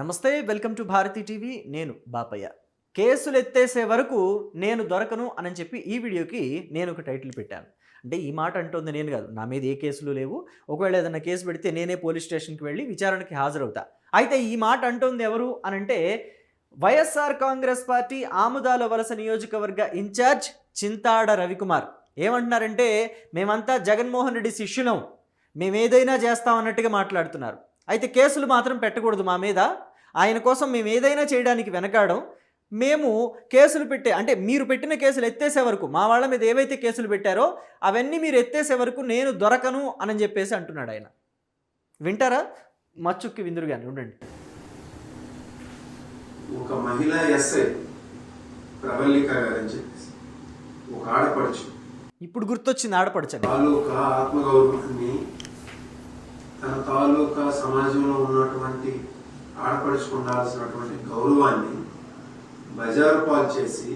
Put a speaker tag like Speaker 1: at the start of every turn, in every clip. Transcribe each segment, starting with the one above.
Speaker 1: నమస్తే, welcome to Bharati TV. నేను బాపయ్య. కేసులు ఎత్తేసే వరకు నేను దొరకను అని చెప్పి ఈ వీడియోకి నేను ఒక టైటిల్ పెట్టాను. అంటే ఈ మాట అంటోంది నేను కాదు. నా మీద ఏ కేసులు లేవు. ఒకవేళ ఏదైనా కేసు పెడితే నేనే పోలీస్ స్టేషన్కి వెళ్ళి విచారణకి హాజరవుతా. అయితే ఈ మాట అంటోంది ఎవరు అనంటే వైఎస్ఆర్ కాంగ్రెస్ పార్టీ ఆముదాల వలస నియోజకవర్గ ఇన్ఛార్జ్ చింతాడ రవికుమార్. ఏమంటున్నారంటే మేమంతా జగన్మోహన్ రెడ్డి శిష్యులం, మేము ఏదైనా చేస్తామన్నట్టుగా మాట్లాడుతున్నారు. అయితే కేసులు మాత్రం పెట్టకూడదు మా మీద, ఆయన కోసం మేము ఏదైనా చేయడానికి వెనకాడం, మేము కేసులు అంటే మీరు పెట్టిన కేసులు ఎత్తేసే వరకు, మా వాళ్ళ మీద ఏవైతే కేసులు పెట్టారో అవన్నీ మీరు ఎత్తేసే వరకు నేను దొరకను అని చెప్పేసి అంటున్నాడు ఆయన. వింటారా? మచ్చుక్కి విందురుగాని ఉండండి.
Speaker 2: ఒక మహిళా ఎస్ఐ ప్రవల్లిక గారని చెప్పేసి ఒక ఆడపడుచు,
Speaker 1: ఇప్పుడు గుర్తొచ్చింది ఆడపడుచు,
Speaker 2: తాలూకా ఆత్మగౌరవాన్ని, తన తాలూకా సమాజంలో ఉన్నటువంటి ఆడపడుచుకు ఉండాల్సినటువంటి గౌరవాన్ని బజారు పాలు చేసి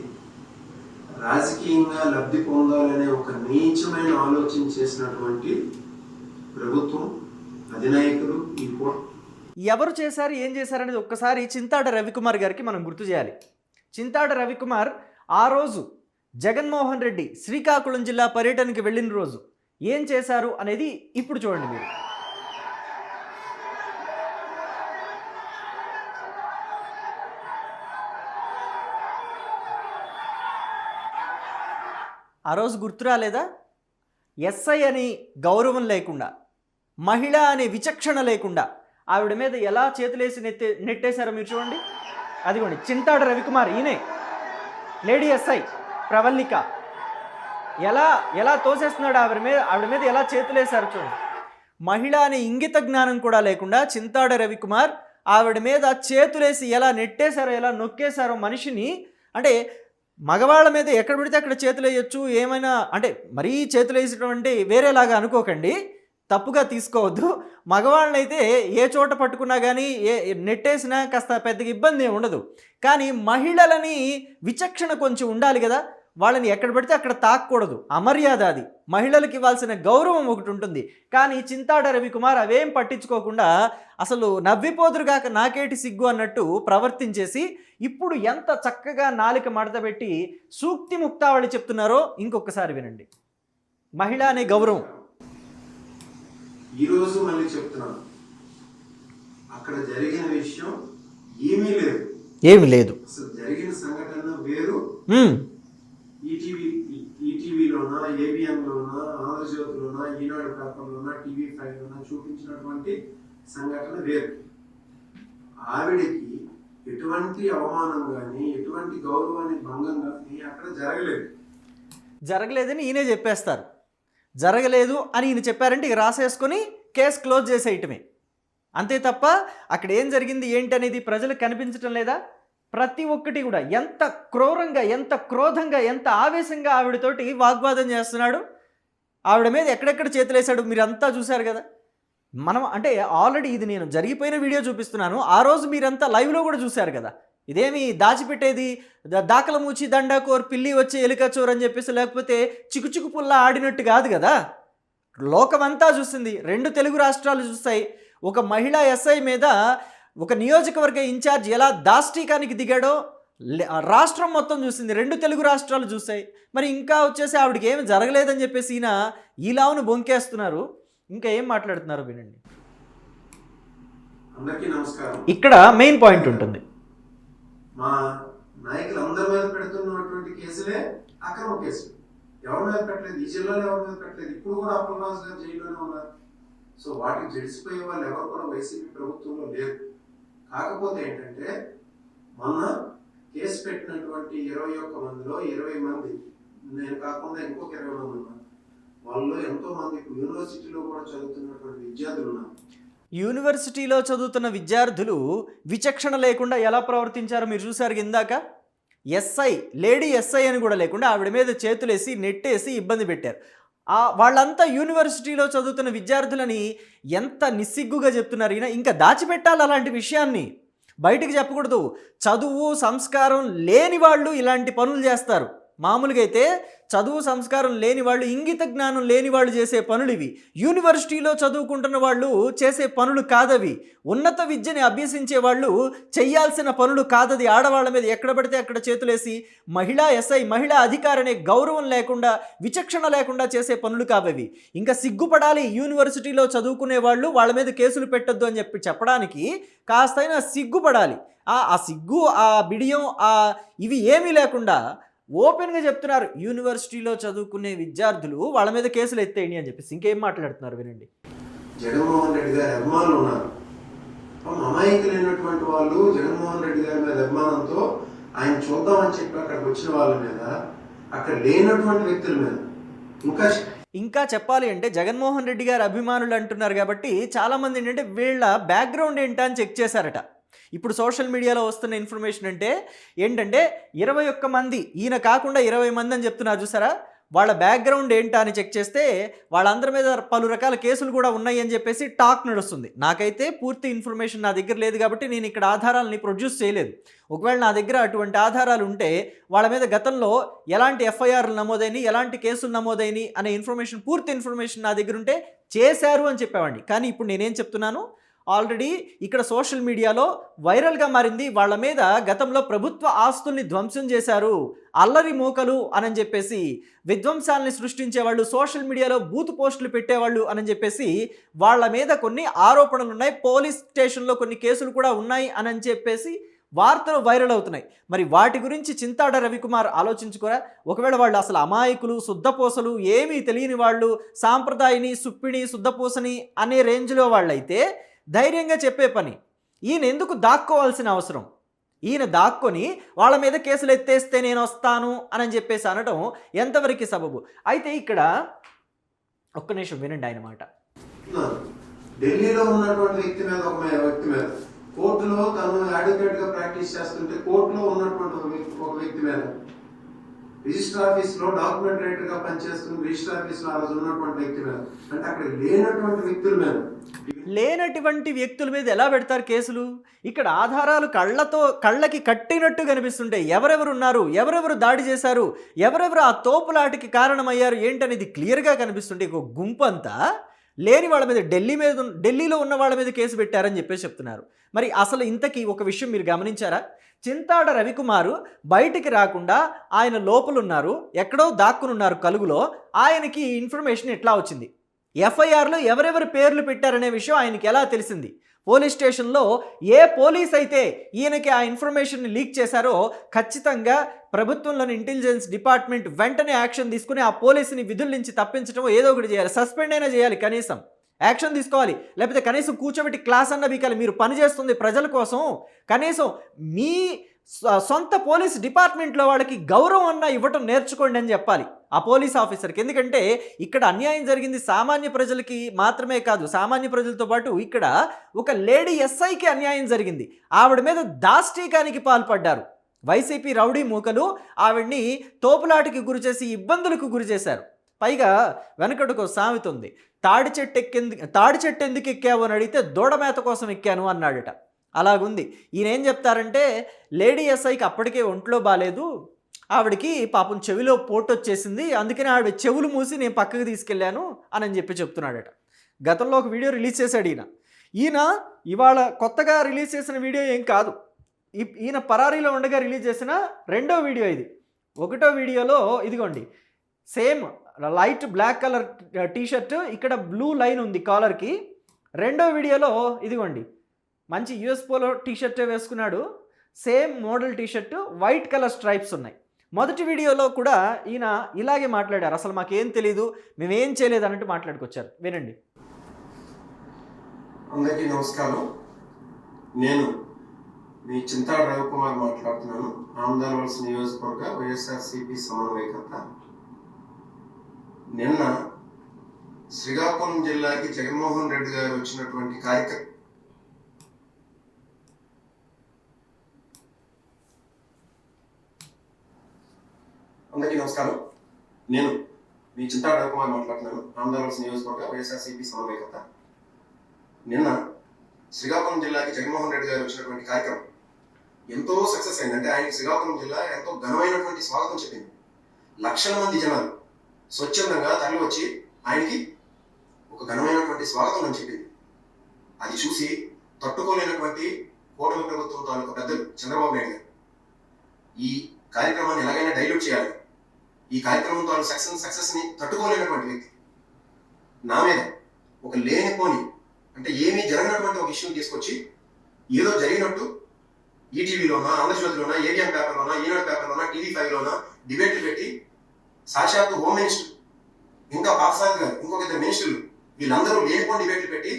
Speaker 2: రాజకీయంగా లబ్ధి పొందాలనే ఒక నీచమైన ఆలోచన చేసినటువంటి ప్రభుత్వం, అధినాయకులు ఈ
Speaker 1: ఎవరు చేశారు, ఏం చేశారనేది ఒక్కసారి చింతాడ రవికుమార్ గారికి మనం గుర్తు చేయాలి. చింతాడ రవికుమార్ ఆ రోజు జగన్మోహన్ రెడ్డి శ్రీకాకుళం జిల్లా పర్యటనకి వెళ్ళిన రోజు ఏం చేశారు అనేది ఇప్పుడు చూడండి మీరు. ఆ రోజు గుర్తు రాలేదా? ఎస్ఐ అని గౌరవం లేకుండా, మహిళ అనే విచక్షణ లేకుండా ఆవిడ మీద ఎలా చేతులేసి నెట్టేశారో మీరు చూడండి. అదిగోండి చింతాడ రవికుమార్, ఈయనే లేడీ ఎస్ఐ ప్రవల్లిక ఎలా తోసేస్తున్నాడు ఆవిడ మీద ఎలా చేతులేశారు చూడండి. మహిళ అనే ఇంగిత జ్ఞానం కూడా లేకుండా చింతాడ రవికుమార్ ఆవిడ మీద చేతులేసి ఎలా నెట్టేశారో, ఎలా నొక్కేశారో మనిషిని. అంటే మగవాళ్ళ మీద ఎక్కడ పెడితే అక్కడ చేతులు వేయచ్చు, ఏమైనా అంటే మరీ చేతులు వేసడం అంటే వేరేలాగా అనుకోకండి, తప్పుగా తీసుకోవద్దు. మగవాళ్ళనైతే ఏ చోట పట్టుకున్నా కానీ నెట్టేసినా కాస్త పెద్దగా ఇబ్బంది ఏమి ఉండదు. కానీ మహిళలని విచక్షణ కొంచెం ఉండాలి కదా, వాళ్ళని ఎక్కడ పెడితే అక్కడ తాకూడదు, అమర్యాద అది. మహిళలకు ఇవ్వాల్సిన గౌరవం ఒకటి ఉంటుంది. కానీ చింతాడ రవికుమార్ అవేం పట్టించుకోకుండా అసలు నవ్విపోదురుగాక నాకేటి సిగ్గు అన్నట్టు ప్రవర్తించేసి ఇప్పుడు ఎంత చక్కగా నాలిక మడతపెట్టి సూక్తి ముక్తావళి చెప్తున్నారో ఇంకొకసారి వినండి. మహిళ అనే గౌరవం.
Speaker 2: ఈరోజు మళ్ళీ చెప్తున్నాను, అక్కడ జరిగిన విషయం ఏమీ లేదు. అసలు జరిగిన సంఘటన వేరు. ఈటీవీలోనా, ఏబిఎన్లోనా, ఆంధ్రజ్యోతిలోనా, ఈనాడు పేపర్లోనా, TV5లోనా చూపించినటువంటి సంఘటన వేరు. ఆవిడకి ఎటువంటి అవమానం కానీ, ఎటువంటి గౌరవాన్ని భంగం కానీ అక్కడ
Speaker 1: జరగలేదని ఈయనే చెప్పేస్తారు. జరగలేదు అని ఈయన చెప్పారంటే ఇక రాసేసుకొని కేసు క్లోజ్ చేసేయటమే. అంతే తప్ప అక్కడ ఏం జరిగింది ఏంటి అనేది ప్రజలకు కనిపించటం లేదా? ప్రతి ఒక్కటి కూడా ఎంత క్రూరంగా, ఎంత క్రోధంగా, ఎంత ఆవేశంగా ఆవిడతోటి వాగ్వాదం చేస్తున్నాడు. ఆవిడ మీద ఎక్కడెక్కడ చేతులేశాడు మీరంతా చూశారు కదా. మనం అంటే ఆల్రెడీ ఇది నేను జరిగిపోయిన వీడియో చూపిస్తున్నాను, ఆ రోజు మీరంతా లైవ్లో కూడా చూశారు కదా. ఇదేమి దాచిపెట్టేది, దాకల మూచి దండాకోర్ పిల్లి వచ్చి ఎలుకచోరు అని చెప్పేసి లేకపోతే చికుచికు పుల్ల ఆడినట్టు కాదు కదా. లోకమంతా చూసింది, 2 తెలుగు రాష్ట్రాలు చూస్తాయి. ఒక మహిళా ఎస్ఐ మీద ఒక నియోజకవర్గ ఇన్ఛార్జ్ ఎలా దాష్టీకానికి దిగాడో రాష్ట్రం మొత్తం చూసింది, 2 తెలుగు రాష్ట్రాలు చూసాయి. మరి ఇంకా వచ్చేసి ఆవిడకి ఏమి జరగలేదని చెప్పేసి ఈయన ఈలావును బొంకేస్తున్నారు. ఇంకా ఏం మాట్లాడుతున్నారు వినండి.
Speaker 2: అందరికీ నమస్కారం.
Speaker 1: ఇక్కడ మెయిన్ పాయింట్ ఉంటుంది.
Speaker 2: మా నాయకులు అందరి మీద పెడుతున్నటువంటి కేసులే అక్రమ కేసులు. ఎవరి మీద పెట్టలేదు, ఈ జిల్లాలో ఎవరి మీద పెట్టలేదు. ఇప్పుడు కూడా అప్పలరాజు గారు జైల్లోనే ఉన్నారు. సో వాటికి జడిసిపోయే వాళ్ళు ఎవరు కూడా వైసీపీ ప్రభుత్వంలో లేరు. కాకపోతే ఏంటంటే మొన్న కేసు పెట్టినటువంటి 21 మందిలో 20 మంది, నేను కాకుండా ఇంకొక 20 మంది ఉన్నారు. వాళ్ళు ఎంతో మంది యూనివర్సిటీలో కూడా చదువుతున్నటువంటి విద్యార్థులు ఉన్నారు.
Speaker 1: యూనివర్సిటీలో చదువుతున్న విద్యార్థులు విచక్షణ లేకుండా ఎలా ప్రవర్తించారో మీరు చూసారు ఇందాక. ఎస్ఐ, లేడీ ఎస్ఐ అని కూడా లేకుండా ఆవిడ మీద చేతులేసి నెట్టేసి ఇబ్బంది పెట్టారు. వాళ్ళంతా యూనివర్సిటీలో చదువుతున్న విద్యార్థులని ఎంత నిస్సిగ్గుగా చెప్తున్నారు ఈయన. ఇంకా దాచిపెట్టాలి అలాంటి విషయాన్ని, బయటికి చెప్పకూడదు. చదువు సంస్కారం లేని వాళ్ళు ఇలాంటి పనులు చేస్తారు. మామూలుగా అయితే చదువు సంస్కారం లేని వాళ్ళు, ఇంగిత జ్ఞానం లేని వాళ్ళు చేసే పనులు ఇవి. యూనివర్సిటీలో చదువుకుంటున్న వాళ్ళు చేసే పనులు కాదవి. ఉన్నత విద్యని అభ్యసించే వాళ్ళు చెయ్యాల్సిన పనులు కాదది. ఆడవాళ్ళ మీద ఎక్కడ పడితే అక్కడ చేతులేసి మహిళా ఎస్ఐ, మహిళా అధికారనే గౌరవం లేకుండా, విచక్షణ లేకుండా చేసే పనులు కావవి. ఇంకా సిగ్గుపడాలి యూనివర్సిటీలో చదువుకునే వాళ్ళు, వాళ్ళ మీద కేసులు పెట్టొద్దు అని చెప్పడానికి కాస్తైనా సిగ్గుపడాలి. ఆ సిగ్గు, ఆ బిడియం, ఇవి ఏమీ లేకుండా ఓపెన్గా చెప్తున్నారు యూనివర్సిటీలో చదువుకునే విద్యార్థులు వాళ్ళ మీద కేసులు ఎత్తేయండి అని చెప్పేసి. ఇంకేం మాట్లాడుతున్నారు వినండి.
Speaker 2: జగన్మోహన్ రెడ్డి గారి అభిమానులు ఉన్నారు. అమాయకులైనటువంటి వాళ్ళు జగన్మోహన్ రెడ్డి గారి మీద అభిమానంతో ఆయన చూద్దామని చెప్పి అక్కడికి వచ్చిన వాళ్ళ మీద, అక్కడ లేనటువంటి వ్యక్తుల మీద
Speaker 1: ఇంకా చెప్పాలి అంటే జగన్మోహన్ రెడ్డి గారి అభిమానులు అంటున్నారు కాబట్టి చాలామంది ఏంటంటే వీళ్ళ బ్యాక్గ్రౌండ్ ఏంటా అని చెక్ చేశారట. ఇప్పుడు సోషల్ మీడియాలో వస్తున్న ఇన్ఫర్మేషన్ ఏంటంటే 21 మంది, ఈయన కాకుండా 20 మంది అని చెప్తున్నారు చూసారా, వాళ్ళ బ్యాక్గ్రౌండ్ ఏంటా అని చెక్ చేస్తే వాళ్ళందరి మీద పలు రకాల కేసులు కూడా ఉన్నాయి అని చెప్పేసి టాక్ నడుస్తుంది. నాకైతే పూర్తి ఇన్ఫర్మేషన్ నా దగ్గర లేదు కాబట్టి నేను ఇక్కడ ఆధారాలని ప్రొడ్యూస్ చేయలేదు. ఒకవేళ నా దగ్గర అటువంటి ఆధారాలు ఉంటే వాళ్ళ మీద గతంలో ఎలాంటి ఎఫ్ఐఆర్లు నమోదైనవి, ఎలాంటి కేసులు నమోదైనవి అనే ఇన్ఫర్మేషన్, పూర్తి ఇన్ఫర్మేషన్ నా దగ్గర ఉంటే చేశారు అని చెప్పేవాడిని. కానీ ఇప్పుడు నేనేం చెప్తున్నాను, ఆల్రెడీ ఇక్కడ సోషల్ మీడియాలో వైరల్గా మారింది. వాళ్ళ మీద గతంలో ప్రభుత్వ ఆస్తుల్ని ధ్వంసం చేశారు, అల్లరి మూకలు అని చెప్పేసి, విధ్వంసాలని సృష్టించేవాళ్ళు, సోషల్ మీడియాలో బూత్ పోస్టులు పెట్టేవాళ్ళు అని చెప్పేసి వాళ్ళ మీద కొన్ని ఆరోపణలు ఉన్నాయి, పోలీస్ స్టేషన్లో కొన్ని కేసులు కూడా ఉన్నాయి అని చెప్పేసి వార్తలు వైరల్ అవుతున్నాయి. మరి వాటి గురించి చింతాడ రవికుమార్ ఆలోచించుకోరా? ఒకవేళ వాళ్ళు అసలు అమాయకులు, శుద్ధపూసలు, ఏమీ తెలియని వాళ్ళు, సాంప్రదాయని, సుప్పిని, శుద్ధపూసని అనే రేంజ్లో వాళ్ళైతే ధైర్యంగా చెప్పే పని. ఈయన ఎందుకు దాక్కోవాల్సిన అవసరం? ఈయన దాక్కొని వాళ్ళ మీద కేసులు ఎత్తేస్తే నేను వస్తాను అని చెప్పేసి అనడం ఎంతవరకు సబబు? అయితే ఇక్కడ ఒక్క నిమిషం వినండి ఆయన మాట.
Speaker 2: ఢిల్లీలో ఉన్నటువంటి వ్యక్తి మీద, ఒక వ్యక్తి మీద కోర్టులో తను అడ్వకేట్ గా ప్రాక్టీస్ చేస్తుంటే కోర్టులో ఉన్నటువంటి ఒక వ్యక్తి మీద, రిజిస్టర్ ఆఫీస్ లో డాక్యుమెంట్ రైటర్ గా పనిచేస్తున్న రిజిస్టర్ ఆఫీస్ లో ఆ రోజు ఉన్నటువంటి వ్యక్తి మీద, అంటే అక్కడ లేనటువంటి వ్యక్తుల మీద,
Speaker 1: లేనటువంటి వ్యక్తుల మీద ఎలా పెడతారు కేసులు? ఇక్కడ ఆధారాలు కళ్ళకి కట్టినట్టు కనిపిస్తుంటాయి. ఎవరెవరు ఉన్నారు, ఎవరెవరు దాడి చేశారు, ఎవరెవరు ఆ తోపులాటికి కారణమయ్యారు ఏంటనేది క్లియర్గా కనిపిస్తుంటే ఒక గుంపంతా లేని వాళ్ళ మీద, ఢిల్లీలో ఉన్న వాళ్ళ మీద కేసు పెట్టారని చెప్పేసి చెప్తున్నారు. మరి అసలు ఇంతకీ ఒక విషయం మీరు గమనించారా? చింతాడ రవికుమారు బయటికి రాకుండా ఆయన లోపలున్నారు, ఎక్కడో దాక్కునున్నారు కలుగులో. ఆయనకి ఇన్ఫర్మేషన్ ఎట్లా వచ్చింది? ఎఫ్ఐఆర్లో ఎవరెవరు పేర్లు పెట్టారనే విషయం ఆయనకి ఎలా తెలిసింది? పోలీస్ స్టేషన్లో ఏ పోలీస్ అయితే ఈయనకి ఆ ఇన్ఫర్మేషన్ని లీక్ చేశారో ఖచ్చితంగా ప్రభుత్వంలోని ఇంటెలిజెన్స్ డిపార్ట్మెంట్ వెంటనే యాక్షన్ తీసుకుని ఆ పోలీసుని విధుల నుంచి తప్పించడం ఏదో ఒకటి చేయాలి. సస్పెండ్ అయినా చేయాలి, కనీసం యాక్షన్ తీసుకోవాలి. లేకపోతే కనీసం కూర్చోబెట్టి క్లాస్ అన్న బీకాలి. మీరు పనిచేస్తుంది ప్రజల కోసం, కనీసం మీ సొంత పోలీస్ డిపార్ట్మెంట్లో వాళ్ళకి గౌరవం అన్నా ఇవ్వటం నేర్చుకోండి అని చెప్పాలి ఆ పోలీస్ ఆఫీసర్కి. ఎందుకంటే ఇక్కడ అన్యాయం జరిగింది సామాన్య ప్రజలకి మాత్రమే కాదు, సామాన్య ప్రజలతో పాటు ఇక్కడ ఒక లేడీ ఎస్ఐకి అన్యాయం జరిగింది. ఆవిడ మీద దాష్టీకానికి పాల్పడ్డారు వైసీపీ రౌడీ మూకలు. ఆవిడ్ని తోపులాటికి గురి చేసి ఇబ్బందులకు గురి చేశారు. పైగా వెనకటికో సామెత ఉంది, తాడి చెట్టు ఎందుకు ఎక్కావు అని అడిగితే దూడమేత కోసం ఎక్కాను అన్నాడట. అలాగుంది. ఈయన ఏం చెప్తారంటే లేడీ ఎస్ఐకి అప్పటికే ఒంట్లో బాగాలేదు, ఆవిడకి పాపం చెవిలో పోటు వచ్చేసింది, అందుకని ఆవిడ చెవులు మూసి నేను పక్కకు తీసుకెళ్ళాను అని చెప్పి చెప్తున్నాడట. గతంలో ఒక వీడియో రిలీజ్ చేశాడు ఈయన ఇవాళ కొత్తగా రిలీజ్ చేసిన వీడియో ఏం కాదు, ఈయన పరారీలో ఉండగా రిలీజ్ చేసిన రెండో వీడియో ఇది. ఒకటో వీడియోలో ఇదిగోండి same light black colour t shirt, ఇక్కడ బ్లూ లైన్ ఉంది కాలర్కి. రెండో వీడియోలో ఇదిగోండి మంచి యూఎస్ పోలో టీషర్టే వేసుకున్నాడు, same model t shirt, white colour stripes ఉన్నాయి. మొదటి వీడియోలో కూడా ఈయన ఇలాగే మాట్లాడారు, అసలు మాకేం తెలీదు, మేమేం చేయలేదు అన్నట్టు మాట్లాడుకొచ్చారు. వినండి.
Speaker 2: అందరికీ నమస్కారం. నేను మీ చింతాడ రవికుమార్ మాట్లాడుతున్నాను, ఆంధ్రవలస నియోజకవర్గ వైఎస్ఆర్సీపీ సమన్వయకర్త. నిన్న శ్రీకాకుళం జిల్లాకి జగన్మోహన్ రెడ్డి గారు వచ్చినటువంటి కార్యక్రమం అందరికీ నమస్కారం. నేను మీ చింతాడ రవికుమార్ మాట్లాడుతున్నాను, ఆంధ్రవలస నియోజకవర్గ వైఎస్ఆర్సీపీ సమన్వయకర్త. నిన్న శ్రీకాకుళం జిల్లాకి జగన్మోహన్ రెడ్డి గారు వచ్చినటువంటి కార్యక్రమం ఎంతో సక్సెస్ అయింది. అంటే ఆయనకి శ్రీకాకుళం జిల్లా ఎంతో ఘనమైనటువంటి స్వాగతం చెప్పింది. లక్షల మంది జనాలు స్వచ్ఛందంగా తరలి వచ్చి ఆయనకి ఒక ఘనమైనటువంటి స్వాగతం అని చెప్పింది. అది చూసి తట్టుకోలేనటువంటి కూటమి ప్రభుత్వం తాలూకు పెద్దలు చంద్రబాబు నాయుడు గారు ఈ కార్యక్రమాన్ని ఎలాగైనా డైల్యూట్ చేయాలి, ఈ కార్యక్రమం తాను సక్సెస్ ని తట్టుకోలేనటువంటి వ్యక్తి నా మీద ఒక లేనిపోని అంటే ఏమీ జరగనటువంటి ఒక ఇష్యూని తీసుకొచ్చి ఏదో జరిగినట్టు ఈటీవీలోనా, ఆంధ్రజ్యోతిలోనా, ఏబిఎన్ పేపర్లోనా, ఈనాడు పేపర్లోనా, టీవీ5లోనా డిబేట్లు పెట్టి సాక్షాత్తు హోమ్ మినిస్టర్ ఇంకా పార్సారథి గారు ఇంకొక ఇద్దరు మినిస్టర్లు వీళ్ళందరూ లేనిపోని డిబేట్లు పెట్టి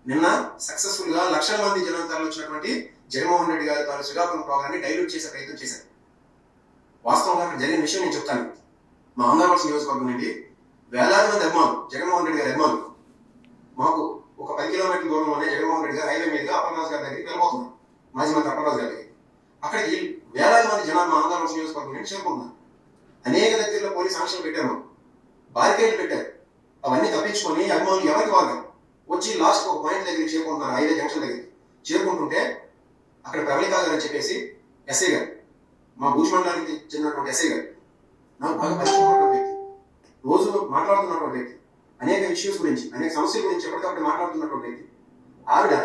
Speaker 2: నిన్న సక్సెస్ఫుల్ గా లక్షల మంది జనంతాలు వచ్చినటువంటి జగన్మోహన్ రెడ్డి గారి తాను శ్రీకాకుళం ప్రోగ్రాన్ని డైల్యూట్ చేసే ప్రయత్నం చేశారు. వాస్తవంగా అక్కడ జరిగిన విషయం నేను చెప్తాను. మా ఆంధ్రప్రదేశ్ నియోజకవర్గం నుండి వేలాది మంది అభిమానులు, జగన్మోహన్ రెడ్డి గారి అభిమానులు మాకు ఒక 10 కిలోమీటర్ల దూరంలోనే జగన్మోహన్ రెడ్డి గారు హైవే మీదుగా అప్పలరాజు గారి దగ్గరికి వెళ్ళబోతున్నారు. మాజీ మంత్రి అప్పలరాజు గారి దగ్గరికి అక్కడికి వేలాది మంది జనాలు మా ఆంధ్రప్రదేశ్ నియోజకవర్గం నుండి చేరుకుంటున్నారు. అనేక దగ్గరలో పోలీస్ ఆంక్షలు పెట్టారు, బారికేడ్లు పెట్టారు. అవన్నీ తప్పించుకొని అభిమానులు ఎవరికి వాళ్ళు వచ్చి లాస్ట్ ఒక పాయింట్ దగ్గరికి చేరుకుంటున్నారు. హైవే జంక్షన్ దగ్గరికి చేరుకుంటుంటే అక్కడ ప్రవళికా గారు అని చెప్పేసి ఎస్ఐ గారు, మా భూజ్ మండలానికి చెందినటువంటి ఎస్ఐ గారు, నాకు బాగా పరిచయం వ్యక్తి, రోజు మాట్లాడుతున్నటువంటి వ్యక్తి, అనేక ఇష్యూస్ గురించి అనేక సమస్యల గురించి ఎప్పటికప్పుడు మాట్లాడుతున్నటువంటి వ్యక్తి. ఆవిడ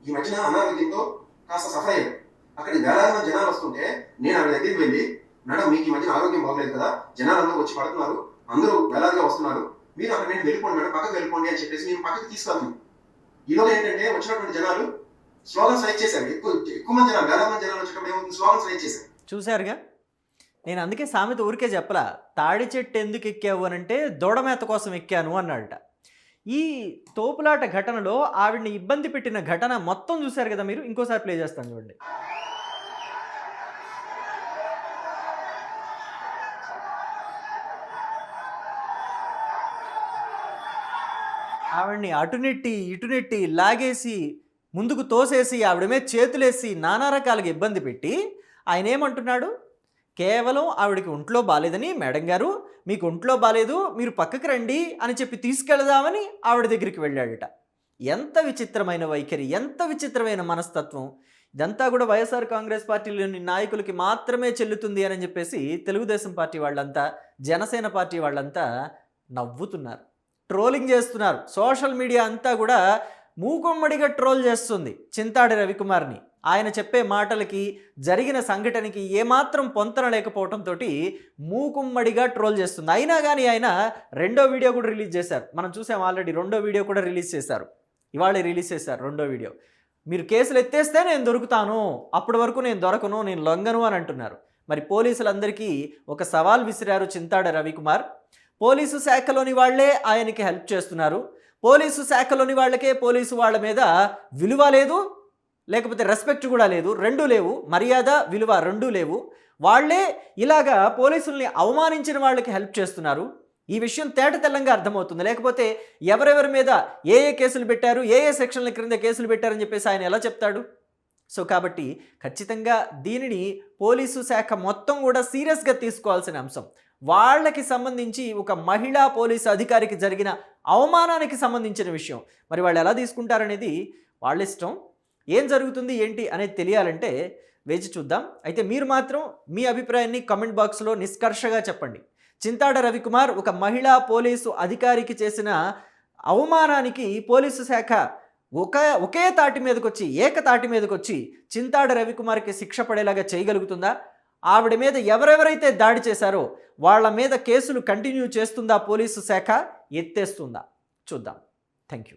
Speaker 2: ఈ మధ్యన అనారోగ్యంతో కాస్త సఫర్ అయ్యారు. అక్కడికి వేలాది మంది జనాలు వస్తుంటే నేను ఆవిడ దగ్గరికి వెళ్ళి, మేడం మీకు ఈ మధ్యన ఆరోగ్యం బాగలేదు కదా, జనాలు అందరూ వచ్చి పడుతున్నారు, అందరూ వేలాదిగా వస్తున్నారు, మీరు అక్కడ నేను వెళ్ళిపోండి మేడం, పక్కకు వెళ్ళిపోండి అని చెప్పేసి నేను పక్కకి తీసుకెళ్తాను. ఈలోగా ఏంటంటే వచ్చినటువంటి జనాలు స్లోగన్స్ రైట్ చేశారు. ఎక్కువ మంది జనాలు, వేలాది మంది జనాలు వచ్చేటప్పుడు ఏమవుతుంది, స్లోగన్స్ రైట్ చేశారు.
Speaker 1: చూశారుగా, నేను అందుకే సామెత ఊరికే చెప్పలా. తాడి చెట్టు ఎందుకు ఎక్కావు అని అంటే దూడమేత కోసం ఎక్కాను అన్నాడట. ఈ తోపులాట ఘటనలో ఆవిడ్ని ఇబ్బంది పెట్టిన ఘటన మొత్తం చూశారు కదా మీరు. ఇంకోసారి ప్లే చేస్తాను చూడండి. ఆవిడ్ని అటునెట్టి ఇటునెట్టి లాగేసి ముందుకు తోసేసి ఆవిడ మీద చేతులేసి నానా రకాలుగా ఇబ్బంది పెట్టి ఆయన ఏమంటున్నాడు, కేవలం ఆవిడకి ఒంట్లో బాగాలేదని, మేడం గారు మీకు ఒంట్లో బాగాలేదు మీరు పక్కకి రండి అని చెప్పి తీసుకెళదామని ఆవిడ దగ్గరికి వెళ్ళాడట. ఎంత విచిత్రమైన వైఖరి, ఎంత విచిత్రమైన మనస్తత్వం. ఇదంతా కూడా వైఎస్ఆర్ కాంగ్రెస్ పార్టీలోని నాయకులకి మాత్రమే చెల్లుతుంది అని చెప్పేసి తెలుగుదేశం పార్టీ వాళ్ళంతా, జనసేన పార్టీ వాళ్ళంతా నవ్వుతున్నారు, ట్రోలింగ్ చేస్తున్నారు. సోషల్ మీడియా అంతా కూడా మూకుమ్మడిగా ట్రోల్ చేస్తుంది చింతాడి రవికుమార్ని. ఆయన చెప్పే మాటలకి, జరిగిన సంఘటనకి ఏమాత్రం పొంతన లేకపోవడంతో మూకుమ్మడిగా ట్రోల్ చేస్తుంది. అయినా కానీ ఆయన రెండో వీడియో కూడా రిలీజ్ చేశారు. మనం చూసాం ఆల్రెడీ. రెండో వీడియో కూడా రిలీజ్ చేశారు, ఇవాళ రిలీజ్ చేశారు రెండో వీడియో. మీరు కేసులు ఎత్తేస్తే నేను దొరుకుతాను, అప్పటి వరకు నేను దొరకను, నేను లొంగను అని అంటున్నారు. మరి పోలీసులందరికీ ఒక సవాల్ విసిరారు చింతాడ రవికుమార్. పోలీసు శాఖలోని వాళ్లే ఆయనకి హెల్ప్ చేస్తున్నారు, పోలీసు శాఖలోని వాళ్ళకే పోలీసు వాళ్ళ మీద విలువ లేదు, లేకపోతే రెస్పెక్ట్ కూడా లేదు, రెండూ లేవు, మర్యాద విలువ రెండూ లేవు. వాళ్లే ఇలాగా పోలీసుల్ని అవమానించిన వాళ్ళకి హెల్ప్ చేస్తున్నారు. ఈ విషయం తేట తెల్లంగా అర్థమవుతుంది. లేకపోతే ఎవరెవరి మీద ఏ కేసులు పెట్టారు, ఏ సెక్షన్ల క్రింద కేసులు పెట్టారని చెప్పేసి ఆయన ఎలా చెప్తాడు? సో కాబట్టి ఖచ్చితంగా దీనిని పోలీసు శాఖ మొత్తం కూడా సీరియస్గా తీసుకోవాల్సిన అంశం. వాళ్ళకి సంబంధించి ఒక మహిళా పోలీసు అధికారికి జరిగిన అవమానానికి సంబంధించిన విషయం. మరి వాళ్ళు ఎలా తీసుకుంటారనేది వాళ్ళ ఇష్టం. ఏం జరుగుతుంది ఏంటి అనేది తెలియాలంటే వేచి చూద్దాం. అయితే మీరు మాత్రం మీ అభిప్రాయాన్ని కామెంట్ బాక్స్లో నిష్కర్షగా చెప్పండి. చింతాడ రవికుమార్ ఒక మహిళా పోలీసు అధికారికి చేసిన అవమానానికి పోలీసు శాఖ ఒకే తాటి మీదకి వచ్చి, ఏకతాటి మీదకి వచ్చి చింతాడ రవికుమార్కి శిక్ష పడేలాగా చేయగలుగుతుందా? ఆవిడ మీద ఎవరెవరైతే దాడి చేశారో వాళ్ళ మీద కేసులు కంటిన్యూ చేస్తుందా పోలీసు శాఖ, ఎత్తేస్తుందా? చూద్దాం. Thank you.